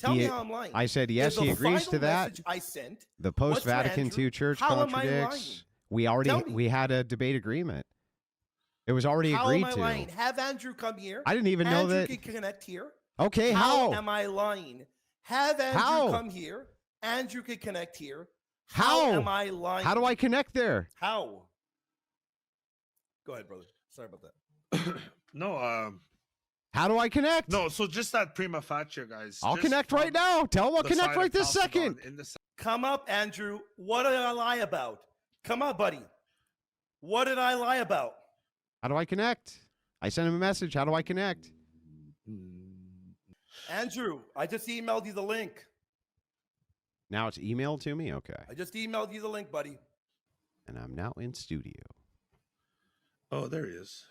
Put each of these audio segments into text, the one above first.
Tell me how I'm lying. I said, yes, he agrees to that. I sent the post-Vatican II church contradicts. We had a debate agreement. It was already agreed to. How am I lying? Have Andrew come here. I didn't even know that. Andrew can connect here. Okay, how am I lying? Have Andrew come here. Andrew can connect here. How am I lying? How do I connect there? How? Go ahead, brother. Sorry about that. No, how do I connect? No, so just that prima facie, guys. I'll connect right now. Tell him I'll connect right this second. Come up, Andrew. What did I lie about? Come up, buddy. What did I lie about? How do I connect? I sent him a message. How do I connect? Andrew, I just emailed you the link. Now it's emailed to me? Okay. I just emailed you the link, buddy. And I'm now in studio. Oh, there he is.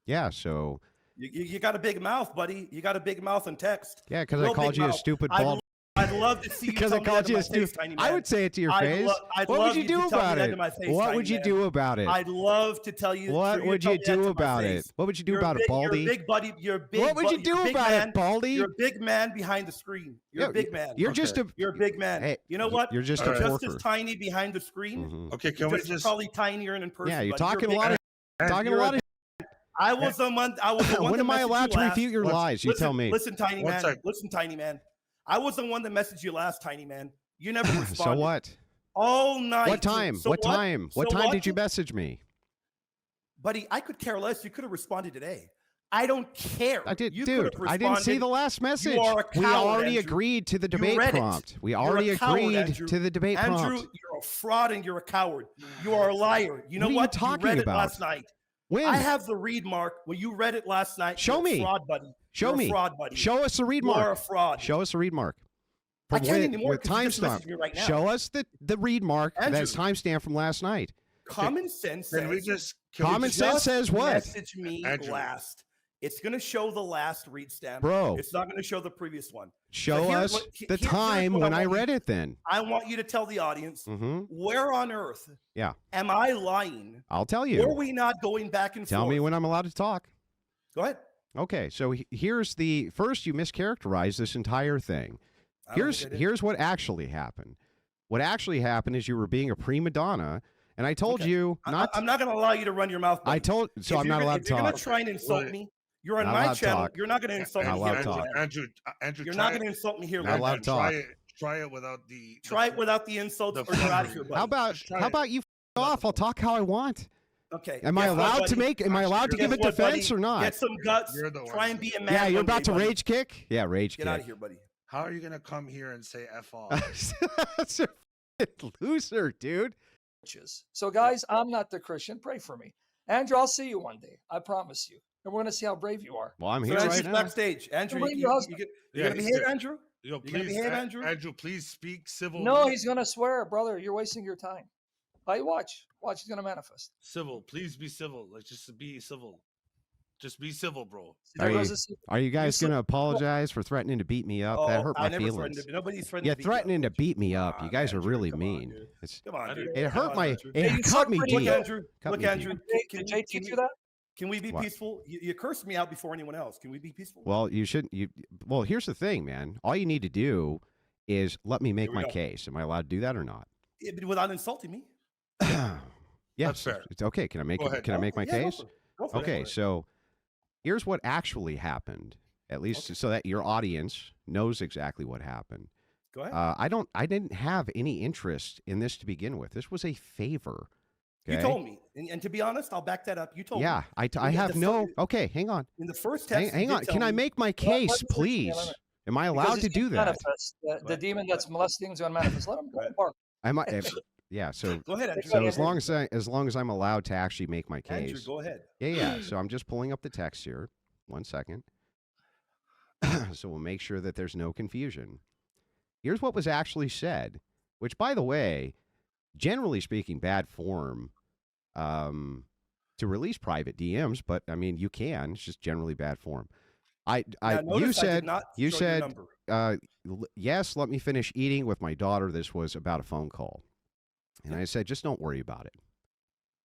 Yeah, so... You got a big mouth, buddy. You got a big mouth in text. Yeah, because I called you a stupid bald... I'd love to see you because I called you a stupid... I would say it to your face. What would you do about it? What would you do about it? I'd love to tell you... What would you do about it? What would you do about it, Baldy? You're a big buddy. You're a big... What would you do about it, Baldy? You're a big man behind the screen. You're a big man. You're just a... You're a big man. Hey, you know what? You're just a worker. Just as tiny behind the screen. Okay, can we just... Probably tinier in person. Yeah, you're talking a lot of... Talking a lot of... I was the one. When am I allowed to refute your lies? You tell me. Listen, tiny man. Listen, tiny man. I was the one that messaged you last, tiny man. You never responded. So what? All night. What time? What time? What time did you message me? Buddy, I could care less. You could have responded today. I don't care. I did, dude. I didn't see the last message. We already agreed to the debate prompt. We already agreed to the debate prompt. Andrew, you're a fraud and you're a coward. You are a liar. You know what? You read it last night. When? I have the read mark. When you read it last night, show me. Fraud, buddy. Show me. Fraud, buddy. Show us the read mark. You're a fraud. Show us the read mark. I can't anymore with timestamp. Right now. Show us the read mark that's timestamp from last night. Common sense says. Common sense says what? Message me last. It's going to show the last read stamp. Bro. It's not going to show the previous one. Show us the time when I read it then. I want you to tell the audience, where on earth am I lying? I'll tell you. Were we not going back and forth? Tell me when I'm allowed to talk. Go ahead. Okay, so here's the first. You mischaracterized this entire thing. Here's what actually happened. What actually happened is you were being a prima donna, and I told you not. I'm not going to allow you to run your mouth. I told so. I'm not allowed to talk. You're going to try and insult me. You're on my channel. You're not going to insult me here. Andrew, you're not going to insult me here. Not allowed to talk. Try it without the. Try it without the insults, or you're out of here, buddy. How about you off? I'll talk how I want. Okay. Am I allowed to make? Am I allowed to give a defense or not? Get some guts. Try and be a man. Yeah, you're about to rage kick. Yeah, rage kick. Get out of here, buddy. How are you gonna come here and say F off? That's a loser, dude. So, guys, I'm not the Christian. Pray for me, Andrew. I'll see you one day. I promise you. And we're going to see how brave you are. Well, I'm here right now. Backstage. Andrew, you're going to behave, Andrew? You're going to behave, Andrew? Andrew, please speak civil. No, he's going to swear. Brother, you're wasting your time. Watch. He's going to manifest. Civil. Please be civil. Like, just be civil. Just be civil, bro. Are you guys going to apologize for threatening to beat me up? That hurt my feelings. Nobody's threatening. Yeah, threatening to beat me up. You guys are really mean. Come on, dude. It hurt my. It cut me deep. Look, Andrew. Can Jay teach you that? Can we be peaceful? You cursed me out before anyone else. Can we be peaceful? Well, you shouldn't. Well, here's the thing, man. All you need to do is let me make my case. Am I allowed to do that or not? Without insulting me. Yes, that's fair. It's okay. Can I make? Can I make my case? Go for it. Okay, so here's what actually happened. At least so that your audience knows exactly what happened. Go ahead. I didn't have any interest in this to begin with. This was a favor. Okay. You told me, and to be honest, I'll back that up. You told me. Yeah, I have no. Okay, hang on. In the first text, hang on. Can I make my case, please? Am I allowed to do that? The demon that's molesting is going to manifest. Let him go. Yeah. So go ahead, Andrew. So as long as I'm allowed to actually make my case. Andrew, go ahead. Yeah. So I'm just pulling up the text here. 1 second. So we'll make sure that there's no confusion. Here's what was actually said, which, by the way, generally speaking, bad form to release private DMs, but I mean, you can. It's just generally bad form. You said, yes, let me finish eating with my daughter. This was about a phone call. And I said, just don't worry about it.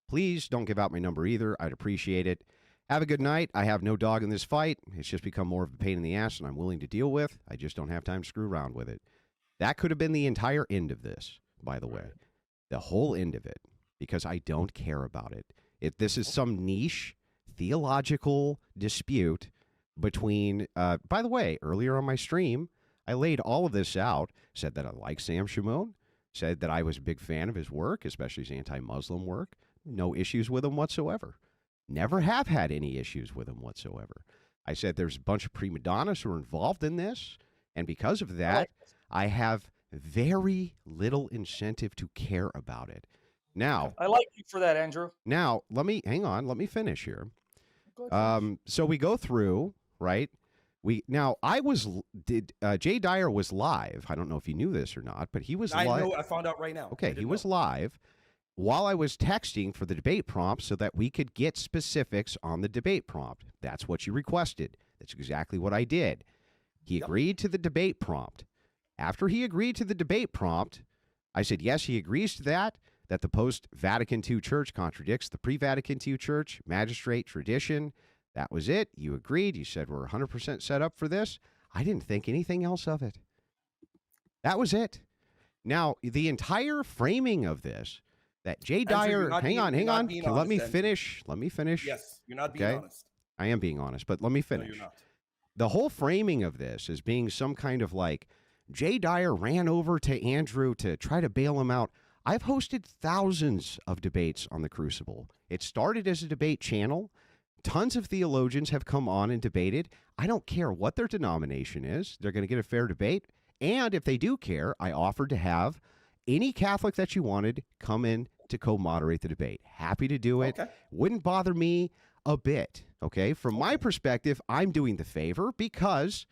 Please don't give out my number either. I'd appreciate it. Have a good night. I have no dog in this fight. It's just become more of a pain in the ass, and I'm willing to deal with. I just don't have time to screw around with it. That could have been the entire end of this, by the way. The whole end of it, because I don't care about it. If this is some niche theological dispute between, by the way, earlier on my stream, I laid all of this out, said that I like Sam Shimon, said that I was a big fan of his work, especially his anti-Muslim work. No issues with him whatsoever. Never have had any issues with him whatsoever. I said there's a bunch of prima donnas who are involved in this, and because of that, I have very little incentive to care about it. Now, I like you for that, Andrew. Now, let me finish here. Go So we go through, right? Jay Dyer was live. I don't know if you knew this or not, but he was live. I know. I found out right now. Okay, he was live while I was texting for the debate prompt so that we could get specifics on the debate prompt. That's what you requested. That's exactly what I did. He agreed to the debate prompt. After he agreed to the debate prompt, I said, yes, he agrees to that the post-Vatican II church contradicts the pre-Vatican II church, magistrate, tradition. That was it. You agreed. You said we're 100% set up for this. I didn't think anything else of it. That was it. Now, the entire framing of this, that Jay Dyer, hang on. Let me finish. Yes, you're not being honest. I am being honest, but let me finish. No, you're not. The whole framing of this is being some kind of like, Jay Dyer ran over to Andrew to try to bail him out. I've hosted thousands of debates on the Crucible. It started as a debate channel. Tons of theologians have come on and debated. I don't care what their denomination is. They're going to get a fair debate. And if they do care, I offered to have any Catholic that you wanted come in to co-moderate the debate. Happy to do it. Okay. Wouldn't bother me a bit. Okay. From my perspective, I'm doing the favor because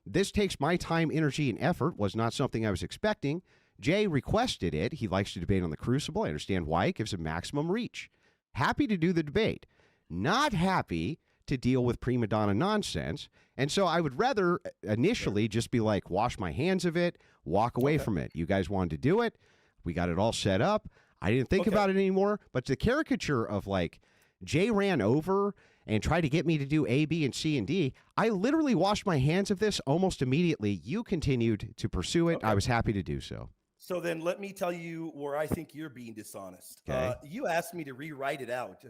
this takes my time, energy, and effort. Was not something I was expecting. Jay requested it. He likes to debate on the Crucible. I understand why. It gives him maximum reach. Happy to do the debate. Not happy to deal with prima donna nonsense. And so I would rather initially just be like, wash my hands of it, walk away from it. You guys wanted to do it. We got it all set up. I didn't think about it anymore. But the caricature of like, Jay ran over and tried to get me to do A, B, and C, and D. I literally washed my hands of this almost immediately. You continued to pursue it. I was happy to do so. So then let me tell you where I think you're being dishonest. Okay. You asked me to rewrite it out.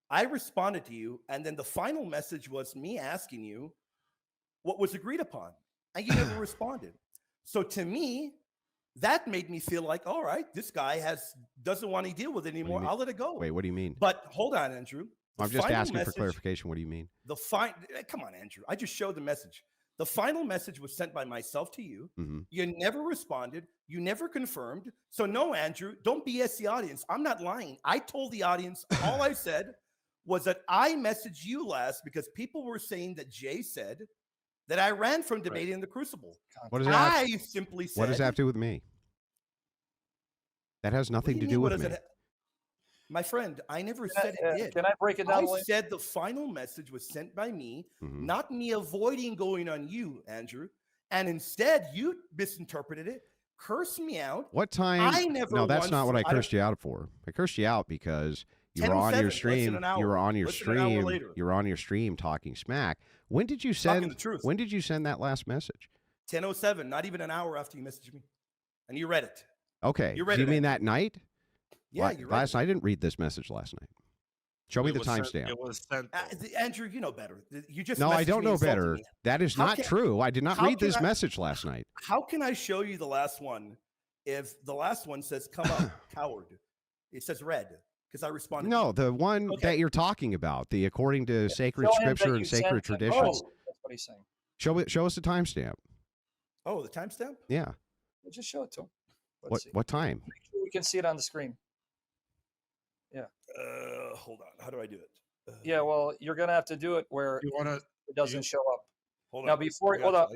I responded to you, and then the final message was me asking you what was agreed upon, and you never responded. So to me, that made me feel like, all right, this guy doesn't want to deal with it anymore. I'll let it go. Wait, what do you mean? But hold on, Andrew. I'm just asking for clarification. What do you mean? Come on, Andrew. I just showed the message. The final message was sent by myself to you. Mm-hmm. You never responded. You never confirmed. So no, Andrew, don't BS the audience. I'm not lying. I told the audience, all I said was that I messaged you last because people were saying that Jay said that I ran from debating in the Crucible. What does that I simply said. What does that have to do with me? That has nothing to do with me. My friend, I never said it did. Can I break it down? I said the final message was sent by me, not me avoiding going on you, Andrew. And instead, you misinterpreted it, cursed me out. What time? No, that's not what I cursed you out for. I cursed you out because you were on your stream. You were on your stream. You were on your stream talking smack. When did you send? When did you send that last message? 10:07. Not even an hour after you messaged me, and you read it. Okay. You read do you it mean that night? Yeah, you read last night. I didn't read this message last night. Show me the timestamp. It was sent. Andrew, you know better. You just no, I don't know better. Me. That is not true. I did not read this message last night. How can I show you the last one if the last one says "come up, coward"? It says red because I responded. No, the one that you're talking about, the according to sacred scripture and sacred traditions. That's what he's saying. Show us the timestamp. Oh, the timestamp? Yeah. We'll just show it to him. What time? Make sure we can see it on the screen. Yeah. Hold on. How do I do it? Yeah, well, you're gonna have to do it where it doesn't show up. Hold now, on. before hold on.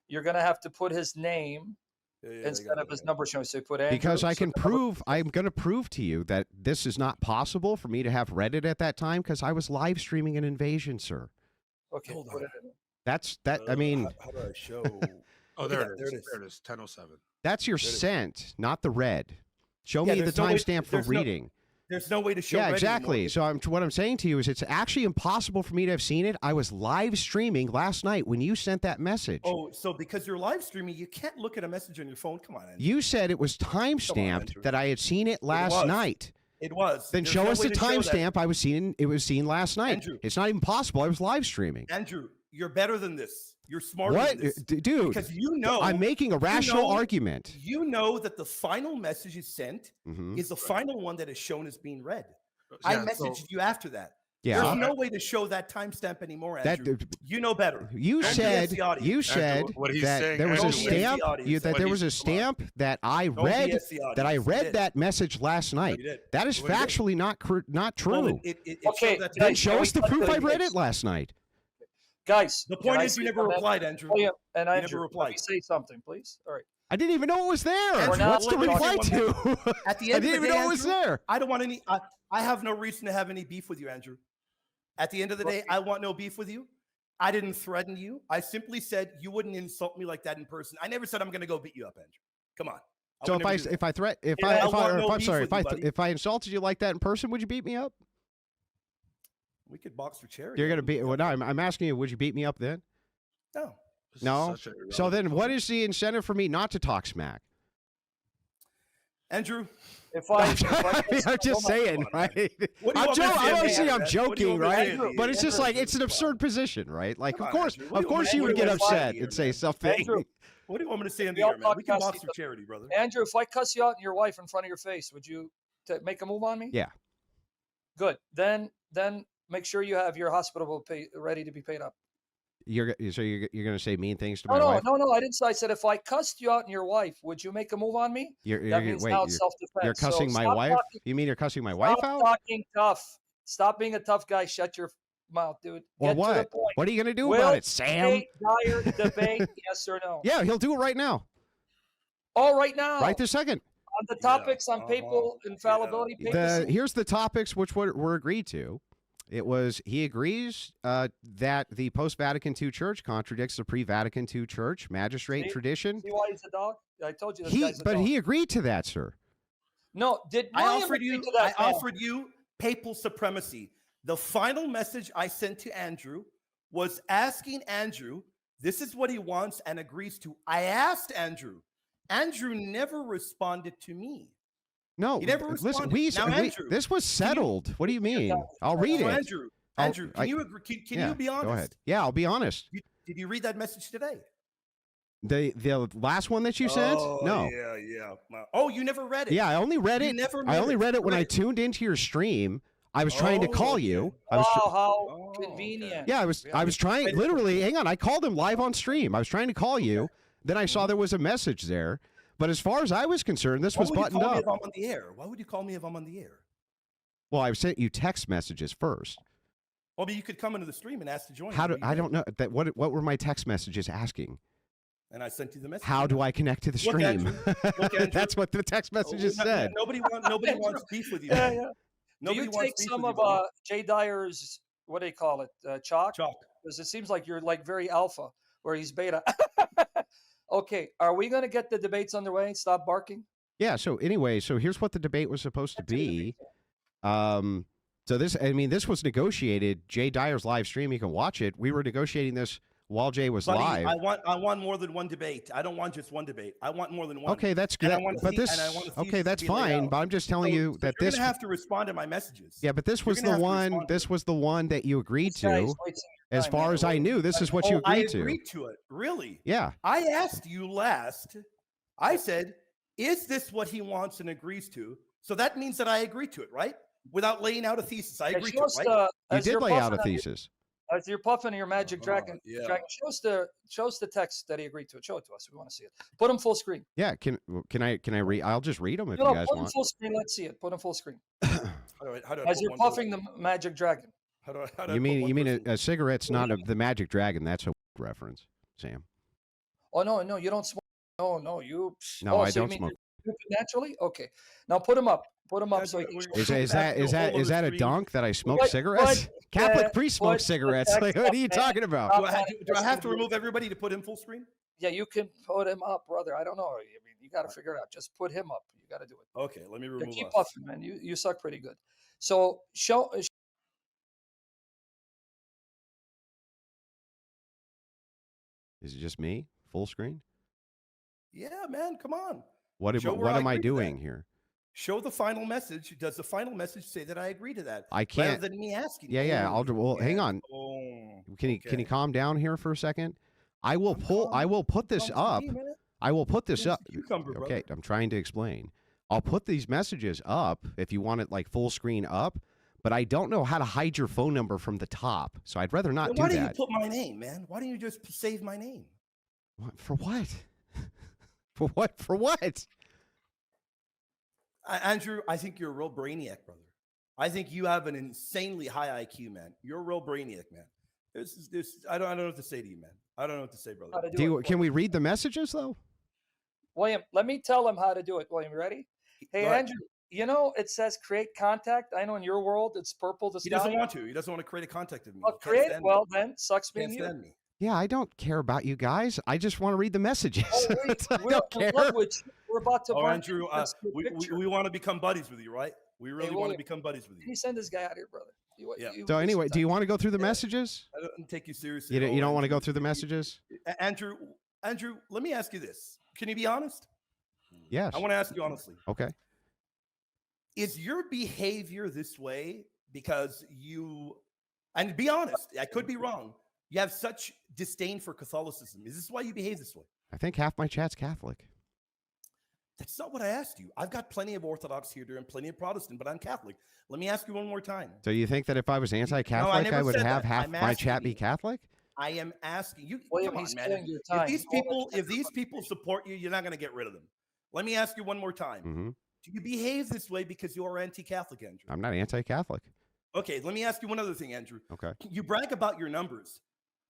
You're gonna have to put his name instead of his number showing. So put Andrew. Because I can prove. I'm going to prove to you that this is not possible for me to have read it at that time because I was live streaming an invasion, sir. Okay. Hold on. That's that. I mean. How do I show? Oh, there it is. There it is. 10:07. That's your sent, not the red. Show me the timestamp for reading. There's no way to show. Yeah, red exactly. anymore. So what I'm saying to you is it's actually impossible for me to have seen it. I was live streaming last night when you sent that message. Oh, so because you're live streaming, you can't look at a message on your phone. Come on, Andrew. You said it was Andrew. timestamped that I had seen it last was. night. It was. Then There's show no us way the to show that. timestamp. It was seen last night. Andrew. It's not even possible. I was live streaming. Andrew, you're better than this. You're smarter What, than this. dude? Because you know I'm making a rational argument. You know that the final message is sent Mhm. is the final one that is shown as being read. Yeah, I messaged you after that. Yeah. There's no way to show that timestamp anymore, That Andrew. You know better. you Don't said BS the audience. you said what he's that saying, there was a Andrew, Don't BS the stamp. audience. That What there was a he's- come on. stamp that I Don't read. BS the That I audience. You read did. that message last night. you did. That is Well, you did. factually not Well, true. it Okay, showed that to Then me. guys, show can us we the cut proof to I the read chase? it last night. Guys, The can point I is, you say never something? replied, Andrew. William and never Andrew, let replied. me say something, please. All right. I didn't even know it was there. Andrew, What's to let me reply say to? At the I end didn't of the even day, know it was Andrew, there. I don't want any. I have no reason to have any beef with you, Andrew. At the end of the day, I want no beef with you. I didn't threaten you. I simply said you wouldn't insult me like that in person. I never said I'm going to go beat you up, Andrew. Come on. So would never do that. if I insulted you like that in person, would you beat me up? We could box for charity. You're gonna beat. Well, no, I'm asking you. Would you beat me up then? No. This is No? such a So then, irrelevant what is the incentive for me not to talk smack? Andrew, If I, I'm just saying, come on, right? what do you want me to say, Obviously, man? I'm What do you joking, want me to right? say to you? But it's just like Andrew, it's an come absurd on. position, right? Like, Come of on, course, Andrew. What do you want me you to would say get to you upset here, and say man? something. Andrew, What do you want me to say in the We all air, man? We can podcast box each for other. charity, brother. Andrew, if I cuss you out and your wife in front of your face, would you make a move on me? Yeah. Good. Then make sure you have your hospital bill ready to be paid up. You're gonna say mean things to No, my wife? no, I didn't say. I said if I cussed you out and your wife, would you make a move on me? That means now it's self-defense. You're cussing my wife? You mean you're cussing my wife Stop out? talking tough. Stop being a tough guy. Shut your mouth, dude. Or Get to the what? point. What are you gonna do Will about it, Sam? Jay Dyer debate? Yes or no? Yeah, he'll do it right now, All right now. right this second. On the topics on uh-huh, papal infallibility. yeah. papacy? Here's the topics which were agreed to. It was he agrees that the post-Vatican II Church contradicts the pre-Vatican II Church magistrate See? tradition. See why he's a dog? I told you this guy's a dog. He agreed to that, sir. No, did I William offered agree you. to that? I offered you papal supremacy. The final message I sent to Andrew was asking Andrew, "This is what he wants and agrees to." I asked Andrew. Andrew never responded to me. No, He never listen. responded. Now, Andrew, this was settled. What do you mean? I'll read So, it. Andrew, can you agree? Can Yeah, you be honest? Go ahead. Yeah, I'll be honest. Did you read that message today? The last one that you sent? Oh, No. Yeah. Oh, you never read it. Yeah, I only read You it. never I read only it. read it when I Right. tuned into your stream. I was trying to call you. I was Wow, how Oh, convenient. Yeah, I was trying. Literally, hang on. I called him live on stream. I was trying to call you. Then I saw there was a message there. But as far as I was concerned, this was Why would you buttoned call me up. if I'm on the air? Why would you call me if I'm on the air? Well, I sent you text messages first. Well, but you could come into the stream and ask to join. How do What I you don't know that? What were my text messages asking? And I sent you the message. How do I connect to the Look, stream? Andrew. Look, Andrew. That's what the text messages said. Nobody wants beef with you. Yeah, yeah. Do Nobody you wants take beef some with of you, buddy. Jay Dyer's, what do they call it, chalk? Chalk. Because it seems like you're like very alpha, where he's beta. Okay, are we going to get the debates underway? Stop barking. Yeah. So anyway, so here's what the debate was supposed to be. So this was negotiated. Jay Dyer's live stream. You can watch it. We were negotiating this while Jay was Buddy, live. I want more than one debate. I don't want just one debate. I want more than one. Okay, that's And good. I want But the- this, and I want the okay, thesis that's to be laid fine. out. But I'm just telling you that you're this. gonna have to respond to my messages. Yeah, but this You're was gonna the have to one. respond to This was the one that you agreed This guy's to. wasting your As time, far man. as I knew, this is what you I agreed to. agreed to it. Really? Yeah. I asked you last. I said, "Is this what he wants and agrees to?" So that means that I agree to it, right? Without laying out a thesis, I Hey, agree show to us it, right? You as did you're lay out a puffing on your- thesis. As you're puffing your magic dragon, yeah. show us the text that he agreed to it. Show it to us. We want to see it. Put him full screen. Yeah. Can I read? I'll just read them if No, you guys put him want. full screen. Let's see it. Put him full screen. How do I As put you're one full puffing the screen? magic dragon. How do I You put mean one person- a cigarette's not the Magic Dragon? That's a reference, Sam. Oh no, you don't smoke. No, you. No, oh, I so you don't mean smoke. you're stupid naturally. Okay, now put him up. Put him up Yeah, so he can. we're- show- Is that is that a dunk that I smoke But- cigarettes? but, Catholic uh, priest smokes but- cigarettes. but Like, what are you that's- talking about? Do I have to remove everybody to put him full screen? Yeah, you can put him up, brother. I don't know. I mean, you got to figure it out. Just put him up. You got to do it. Okay, let me Yeah, remove keep us. puffing, man. You suck pretty good. So show. Is it just me? Full screen? Yeah, man, come on. What Show where what I am I agree to that. doing here? Show the final message. Does the final message say that I agree to that? I Rather can't. than me asking. Yeah. I'll Oh, do. Well, hang yeah. on. Oh, Can you okay. calm down here for a second? I will pull. I will put this Calm as up. can be, man. I will put this Calm as up. a cucumber, brother. Okay, I'm trying to explain. I'll put these messages up if you want it like full screen up, but I don't know how to hide your phone number from the top, so I'd rather not Then do why that. don't you put my name, man? Why don't you just save my name? For what? For what? For what? Andrew, I think you're a real brainiac, brother. I think you have an insanely high IQ, man. You're a real brainiac, man. I don't know what to say to you, man. I don't know what to say, brother. How to do it, Can we read the messages though? William, let me tell him how to do it. William, you ready? Hey, Go ahead. Andrew, you know it says create contact. I know in your world it's purple to He doesn't want to. He doesn't want to create a contact with me. Well, He can't create. stand Well, me. then sucks being Can't you. stand me. Yeah, I don't care about you guys. I just want to read the messages. Oh, I don't we're in care. love with you. We're about to. Oh, burn Andrew, this picture. we want to become buddies with you, right? We really want to William, become buddies with Can you. you send this guy out here, brother? Yeah. So anyway, do you want to go through the Yeah. messages? I don't take you seriously. You at don't, all, you don't want to Andrew. go through the messages? Andrew, let me ask you this. Can you be honest? Yes. I want to ask you honestly. Okay. Is your behavior this way because and be honest, I could be wrong, you have such disdain for Catholicism? Is this why you behave this way? I think half my chat's Catholic. That's not what I asked you. I've got plenty of Orthodox here and plenty of Protestant, but I'm Catholic. Let me ask you one more time. So you think that if I was anti-Catholic, never I would said have that. half I'm my asking chat be you. Catholic? I am asking you. William, Come he's on, man. killing your time. If these people support you, you're not going to get rid of them. Let me ask you one more time. Mm-hmm. Do you behave this way because you are anti-Catholic, Andrew? I'm not anti-Catholic. Okay, let me ask you one other thing, Andrew. Okay. You brag about your numbers.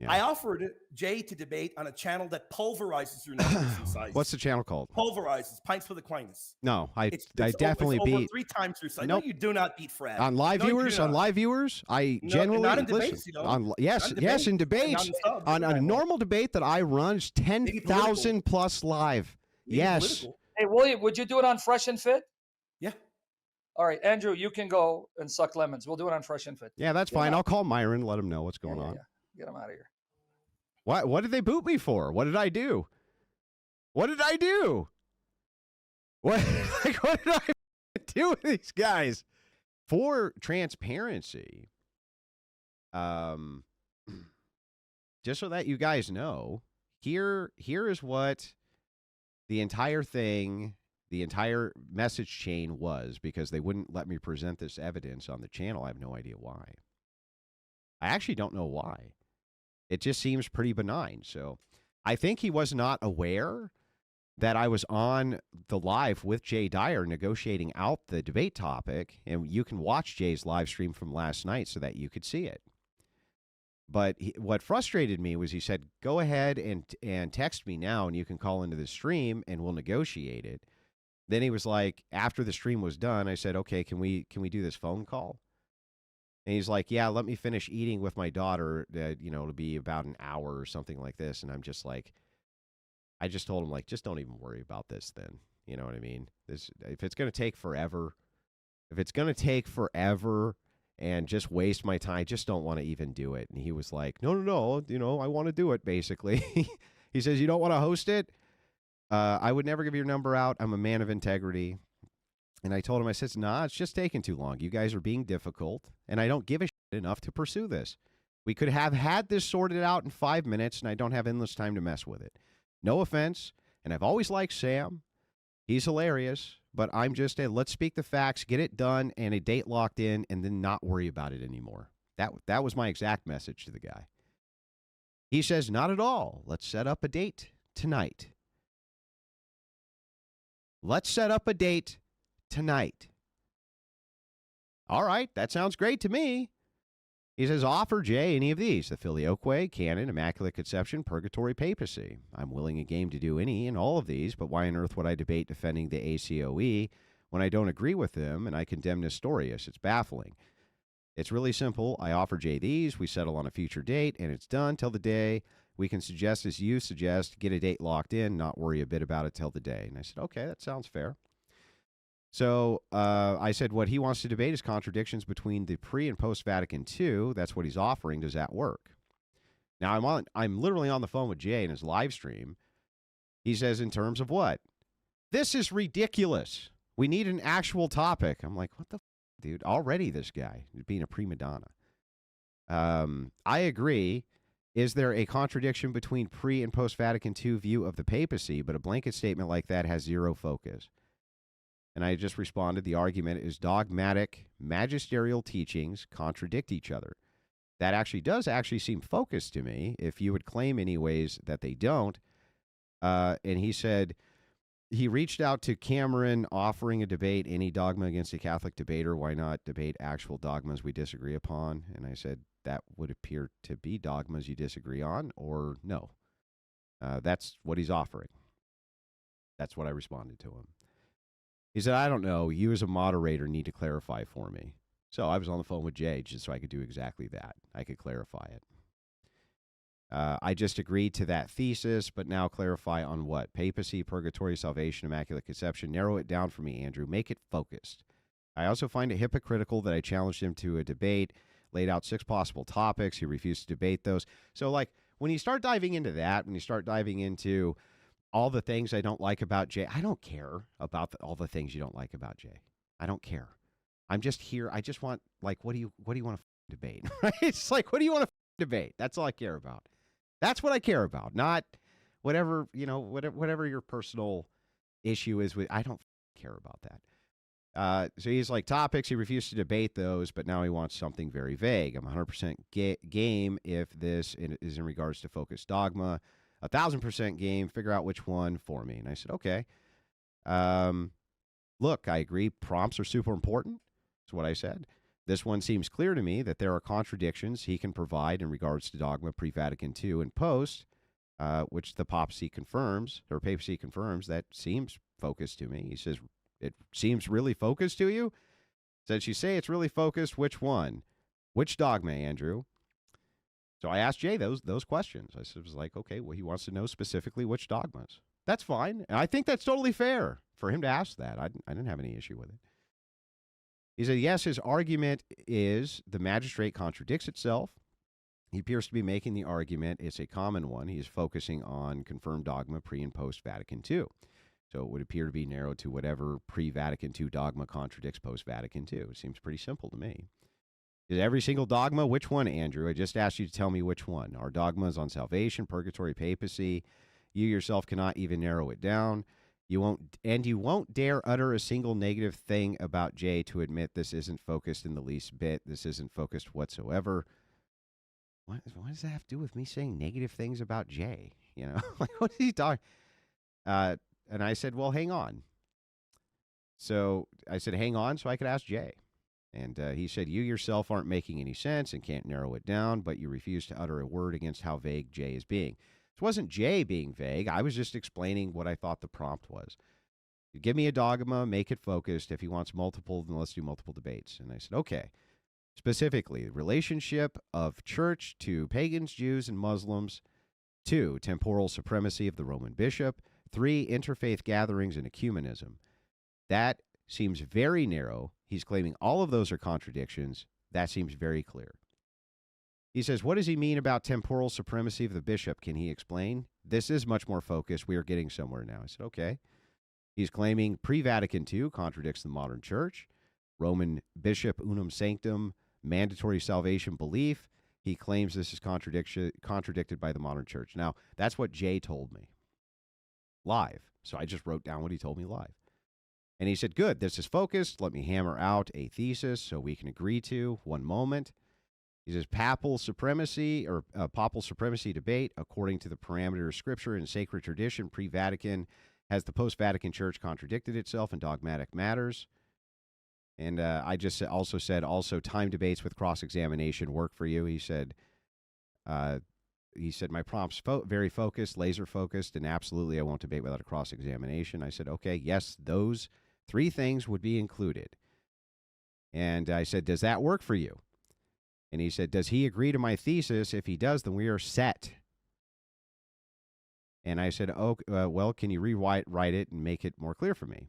Yeah. I offered Jay to debate on a channel that pulverizes your numbers in size. What's the channel called? Pulverizes Pints for the Aquinas. No, I It's definitely over beat 3 times your size. Nope. No, you do not beat Fred. on live No, you do viewers. not. On live viewers, I No, generally not in listen. debates, you don't. Yes, Not in yes, in debates. debates. Not in subs. On a Right. normal debate that I run is 10,000 plus live. Maybe Yes. political. Hey, William, would you do it on Fresh and Fit? Yeah. All right, Andrew, you can go and suck lemons. We'll do it on Fresh and Fit. Yeah, that's fine. I'll call Myron, let him know what's going on. Yeah. Get him out of here. What did they boot me for? What did I do? What did I do? What what did I do with these guys? For transparency, just so that you guys know, here is what the entire thing, the entire message chain was, because they wouldn't let me present this evidence on the channel. I have no idea why. I actually don't know why. It just seems pretty benign. So I think he was not aware that I was on the live with Jay Dyer negotiating out the debate topic. And you can watch Jay's live stream from last night so that you could see it. But what frustrated me was he said, go ahead and text me now and you can call into the stream and we'll negotiate it. Then he was like, after the stream was done, I said, okay, can we do this phone call? And he's like, yeah, let me finish eating with my daughter, it'll be about an hour or something like this. And I'm just like, I just told him, like, just don't even worry about this then. You know what I mean? If it's going to take forever and just waste my time, just don't want to even do it. And he was like, no, I want to do it, basically. He says, you don't want to host it? I would never give your number out. I'm a man of integrity. And I told him, I said, nah, it's just taking too long. You guys are being difficult, and I don't give a shit enough to pursue this. We could have had this sorted out in 5 minutes, and I don't have endless time to mess with it. No offense, and I've always liked Sam. He's hilarious, but I'm just let's speak the facts, get it done, and a date locked in, and then not worry about it anymore. That was my exact message to the guy. He says, not at all. Let's set up a date tonight. Let's set up a date tonight. All right, that sounds great to me. He says, offer Jay any of these: the Filioque, Canon, Immaculate Conception, Purgatory, Papacy. I'm willing a game to do any and all of these, but why on earth would I debate defending the ACOE when I don't agree with them and I condemn Nestorius? It's baffling. It's really simple. I offer Jay these, we settle on a future date, and it's done till the day We can suggest, as you suggest, get a date locked in, not worry a bit about it till the day. And I said, okay, that sounds fair. So I said, what he wants to debate is contradictions between the pre and post Vatican II. That's what he's offering. Does that work? Now I'm literally on the phone with Jay in his live stream. He says, in terms of what? This is ridiculous. We need an actual topic. I'm like, what the dude? Already this guy being a prima donna. I agree. Is there a contradiction between pre and post Vatican II view of the papacy? But a blanket statement like that has zero focus. And I just responded, the argument is dogmatic magisterial teachings contradict each other. That does seem focused to me, if you would claim anyways that they don't. And he said he reached out to Cameron offering a debate, any dogma against a Catholic debater. Why not debate actual dogmas we disagree upon? And I said that would appear to be dogmas you disagree on, or no. That's what he's offering. That's what I responded to him. He said, I don't know. You as a moderator need to clarify for me. So I was on the phone with Jay just so I could do exactly that. I could clarify it. I just agreed to that thesis, but now clarify on what? Papacy, purgatory, salvation, immaculate conception. Narrow it down for me, Andrew. Make it focused. I also find it hypocritical that I challenged him to a debate, laid out 6 possible topics. He refused to debate those. So, like, when you start diving into that, when you start diving into all the things I don't like about Jay, I don't care about all the things you don't like about Jay. I don't care. I'm just here. I just want, like, what do you want to debate? Right? It's like, what do you want to debate? That's all I care about. That's what I care about, not whatever, whatever your personal issue is with. I don't care about that. So he's like, topics, he refused to debate those, but now he wants something very vague. I'm 100% game if this is in regards to focused dogma. 1,000% game, figure out which one for me. And I said, okay. Look, I agree. Prompts are super important. That's what I said. This one seems clear to me that there are contradictions he can provide in regards to dogma pre-Vatican II and post, which the papacy confirms. That seems focused to me. He says, it seems really focused to you? Since you say it's really focused, which one? Which dogma, Andrew? So I asked Jay those questions. I was like, okay, well, he wants to know specifically which dogmas. That's fine. And I think that's totally fair for him to ask that. I didn't have any issue with it. He said, yes, his argument is the magistrate contradicts itself. He appears to be making the argument. It's a common one. He is focusing on confirmed dogma pre and post Vatican II. So it would appear to be narrowed to whatever pre-Vatican II dogma contradicts post-Vatican II. It seems pretty simple to me. Is every single dogma? Which one, Andrew? I just asked you to tell me which one. Our dogmas on salvation, purgatory, papacy. You yourself cannot even narrow it down. You won't dare utter a single negative thing about Jay to admit this isn't focused in the least bit. This isn't focused whatsoever. What does that have to do with me saying negative things about Jay? Like, what is he talking? And I said, well, hang on. So I said, hang on, so I could ask Jay. And he said, you yourself aren't making any sense and can't narrow it down, but you refuse to utter a word against how vague Jay is being. It wasn't Jay being vague. I was just explaining what I thought the prompt was. Give me a dogma, make it focused. If he wants multiple, then let's do multiple debates. And I said, okay. Specifically, the relationship of church to pagans, Jews, and Muslims. 2, temporal supremacy of the Roman bishop. 3, interfaith gatherings and ecumenism. That seems very narrow. He's claiming all of those are contradictions. That seems very clear. He says, what does he mean about temporal supremacy of the bishop? Can he explain? This is much more focused. We are getting somewhere now. I said, okay. He's claiming pre-Vatican II contradicts the modern church. Roman bishop unum sanctum, mandatory salvation belief. He claims this is contradicted by the modern church. Now, that's what Jay told me live. So I just wrote down what he told me live. And he said, good, this is focused. Let me hammer out a thesis so we can agree to. One moment. He says, papal supremacy debate, according to the parameter of scripture and sacred tradition, pre-Vatican, has the post-Vatican church contradicted itself in dogmatic matters? And I just also said, time debates with cross-examination work for you. He said, my prompt's very focused, laser focused, and absolutely I won't debate without a cross-examination. I said, okay, yes, those 3 things would be included. And I said, does that work for you? And he said, does he agree to my thesis? If he does, then we are set. And I said, "Oh, well, can you rewrite it and make it more clear for me?"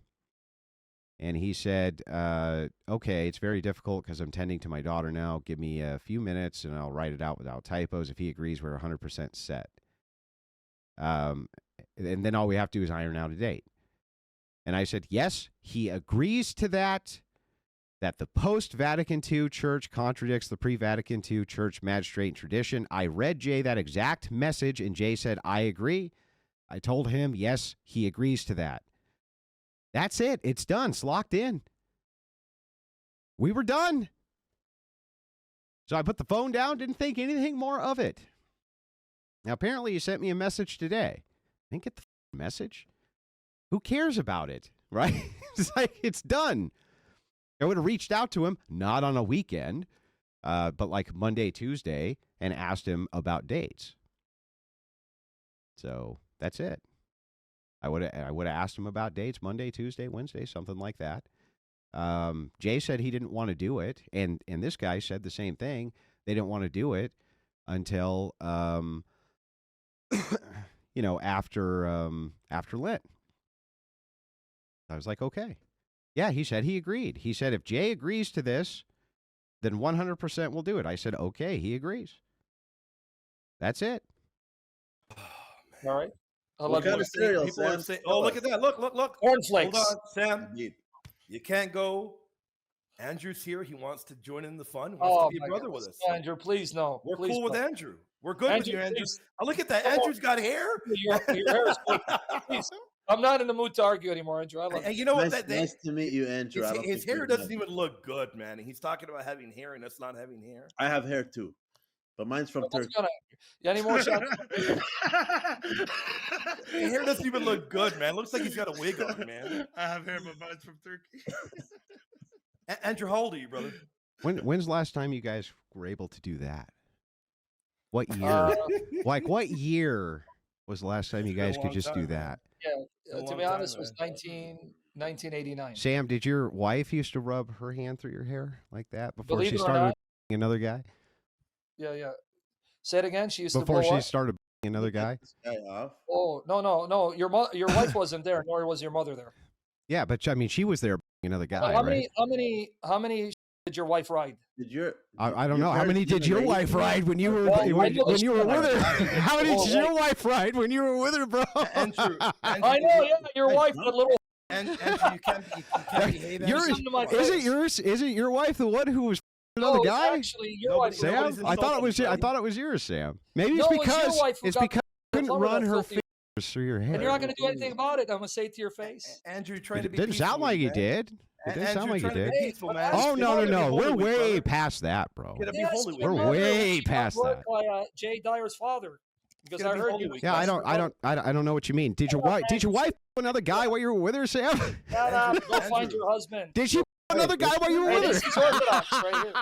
And he said, "Okay, it's very difficult because I'm tending to my daughter now. Give me a few minutes and I'll write it out without typos. If he agrees, we're 100% set. And then all we have to do is iron out a date." And I said, "Yes, he agrees to that the post-Vatican II church contradicts the pre-Vatican II church magistrate tradition." I read Jay that exact message, and Jay said, "I agree." I told him, yes, he agrees to that. That's it. It's done. It's locked in. We were done. So I put the phone down, didn't think anything more of it. Now, apparently, you sent me a message today. I didn't get the message. Who cares about it, right? It's like, it's done. I would have reached out to him, not on a weekend, but like Monday, Tuesday, and asked him about dates. So that's it. I would have asked him about dates Monday, Tuesday, Wednesday, something like that. Jay said he didn't want to do it, and this guy said the same thing. They didn't want to do it until after Lent. I was like, okay. Yeah, he said he agreed. He said if Jay agrees to this, then 100% we'll do it. I said, okay, he agrees. That's it. All right. What kind of cereal, people are saying, oh, look at that. Look. Cornflakes. Hold on, Sam. Indeed. You can't go. Andrew's here. He wants to join in the fun. He wants to be a brother with us. Andrew, please, no. We're please cool with no. Andrew. We're good with you, Andrew. Please. Oh, look at that. Andrew's got hair. Your hair is good. Please. I'm not in the mood to argue anymore, Andrew. I love and you know what? Nice to meet you, Andrew. His hair doesn't even look good, man. And he's talking about having hair and us not having hair. I have hair too, but mine's from Turkey. You any more shots? His hair doesn't even look good, man. Looks like he's got a wig on, man. I have hair, but mine's from Turkey. Andrew, how old are you, brother? When's the last time you guys were able to do that? What year? What year was the last time you guys could just do that? Yeah, to be honest, it was 1989. Sam, did your wife used to rub her hand through your hair like that before Believe she it or started not, another guy? Yeah. Say it again. She used Before to she started another guy? Oh, no. Your wife wasn't there, nor was your mother there. Yeah, but I mean, she was there another guy, How right? many did your wife ride? I don't know. How many did your wife ride when you were when you were with her? How many did your wife ride when you were with her, bro? Andrew, I know, yeah, your wife, but little. Andrew, you can't behave. Isn't your wife the one who was another guy? Actually, your wife. Sam, I thought it was yours, Sam. Maybe it's because you couldn't run her fingers through your hair. And you're not going to do anything about it. I'm going to say it to your face. Andrew, trying to be. Didn't sound like you did. It didn't sound like you did. Oh no! We're way past that, bro. We're way past that. By Jay Dyer's father, because I heard you. Yeah, I don't know what you mean. Did your wife another guy while you were with her, Sam? Shut up. Go find your husband. Did she another guy while you were with her? This is Orthodox right here.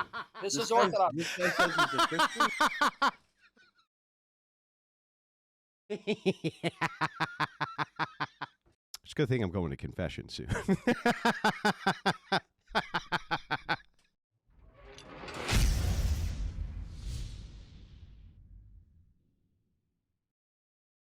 This is Orthodox. It's a good thing I'm going to confession soon.